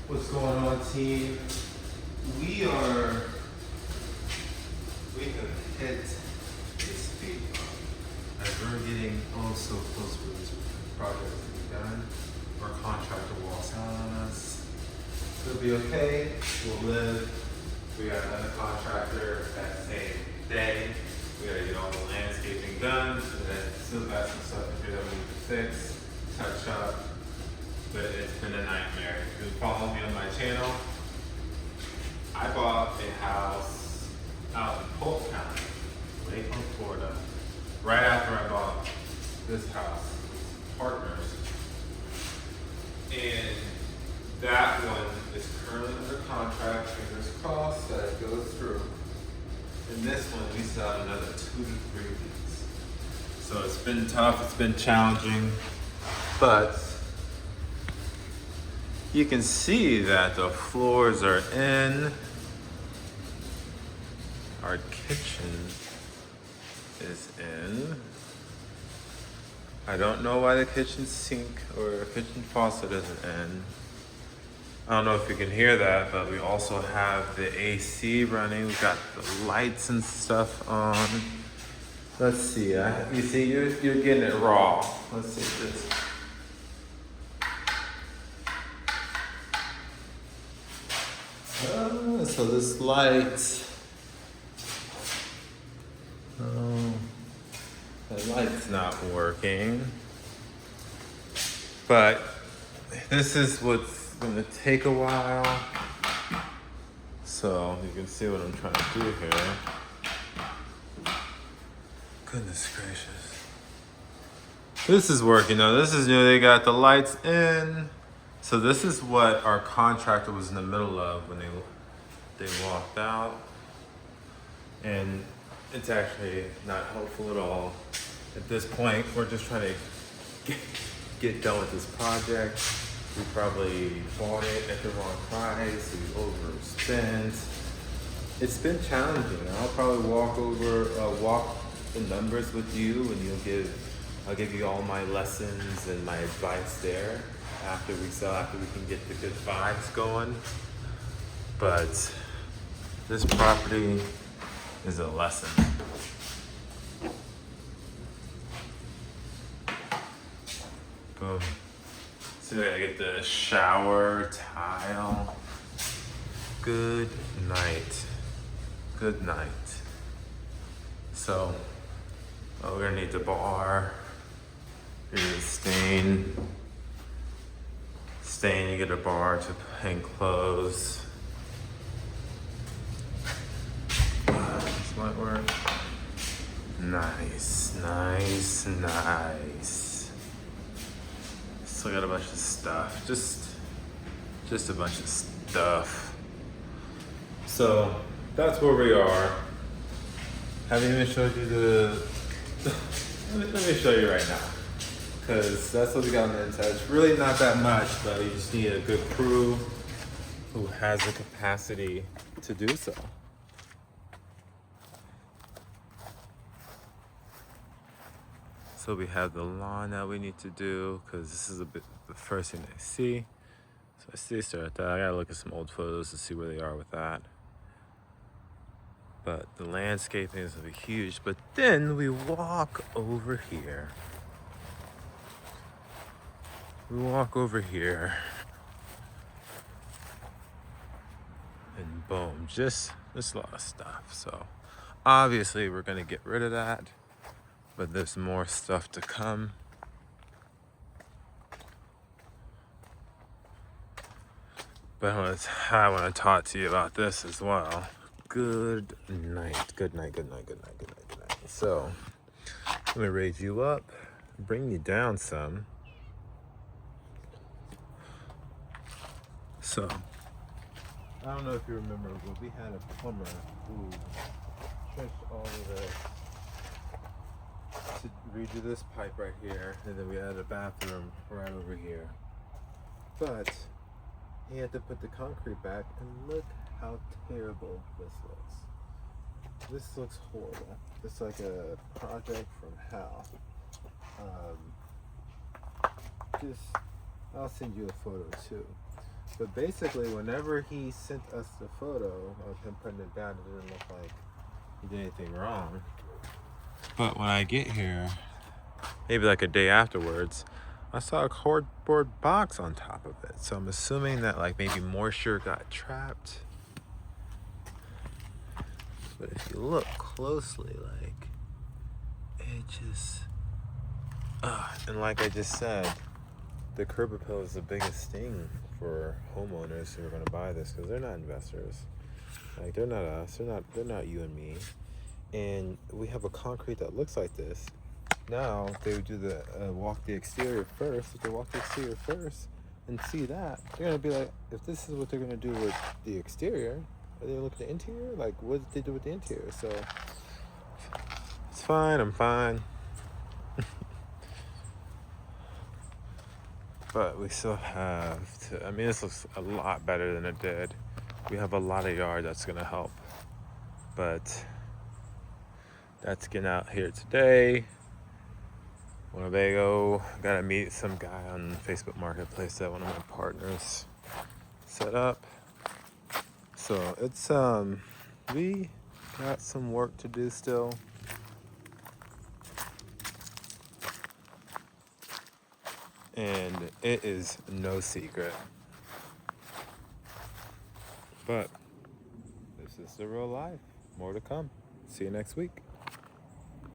What's going on, team? We have hit this speed bump as we're getting oh so close for this project to be done. Our contractor walks out on us. It'll be okay. We'll live. We got another contractor that same day. We gotta get all the landscaping done, and then still got some stuff here that we need to fix, touch up. But it's been a nightmare. If you follow me on my channel, I bought a house out in Polk County, Lakeland, Florida, right after I bought this house, partners. And that one is currently under contract, fingers crossed that it goes through. And this one, we still have another 2 to 3 weeks. So it's been tough, it's been challenging, but you can see that the floors are in. Our kitchen is in. I don't know why the kitchen sink or kitchen faucet isn't in. I don't know if you can hear that, but we also have the AC running. We've got the lights and stuff on. Let's see, you see, you're getting it raw. Let's see this. So this light, the light's not working, but this is what's gonna take a while. So you can see what I'm trying to do here. Goodness gracious. This is working now. This is new. They got the lights in. So this is what our contractor was in the middle of when they walked out. And it's actually not helpful at all. At this point, we're just trying to get done with this project. We probably bought it at the wrong price. We overspent. It's been challenging. I'll probably walk the numbers with you, and I'll give you all my lessons and my advice there after we can get the good vibes going. But this property is a lesson. Boom. So I gotta get the shower tile. Good night. Good night. So, we're gonna need the bar. Here's the stain. You get a bar to hang clothes. This might work. Nice. Still got a bunch of stuff. Just a bunch of stuff. So that's where we are. Haven't even showed you let me show you right now. Because that's what we got on the inside. It's really not that much, but you just need a good crew who has the capacity to do so. So we have the lawn that we need to do, because this is the first thing I see. So I see start that. I gotta look at some old photos to see where they are with that. But the landscaping is gonna be huge. But then we walk over here. And boom, just a lot of stuff. So obviously we're gonna get rid of that, but there's more stuff to come. But I want to talk to you about this as well. Good night. So let me raise you up, bring you down some. So, I don't know if you remember, but we had a plumber who trenched all of this to redo this pipe right here, and then we had a bathroom right over here. But he had to put the concrete back, and look how terrible this looks. This looks horrible. It's like a project from hell. I'll send you a photo too. But basically, whenever he sent us the photo of him putting it down, it didn't look like he did anything wrong. But when I get here, maybe like a day afterwards, I saw a cardboard box on top of it. So I'm assuming that like maybe moisture got trapped. But if you look closely, like it just, and like I just said, the curb appeal is the biggest thing for homeowners who are going to buy this because they're not investors. Like they're not us. They're not you and me. And we have a concrete that looks like this. Now they would do the walk the exterior first. If they walk the exterior first and see that, they're gonna be like, if this is what they're gonna do with the exterior, are they looking at the interior? Like, what did they do with the interior? So it's fine. I'm fine. But we still have to. I mean, this looks a lot better than it did. We have a lot of yard that's gonna help, but that's getting out here today. Winnebago, gotta meet some guy on Facebook Marketplace that one of my partners set up. So it's we got some work to do still. And it is no secret. But this is the real life. More to come. See you next week.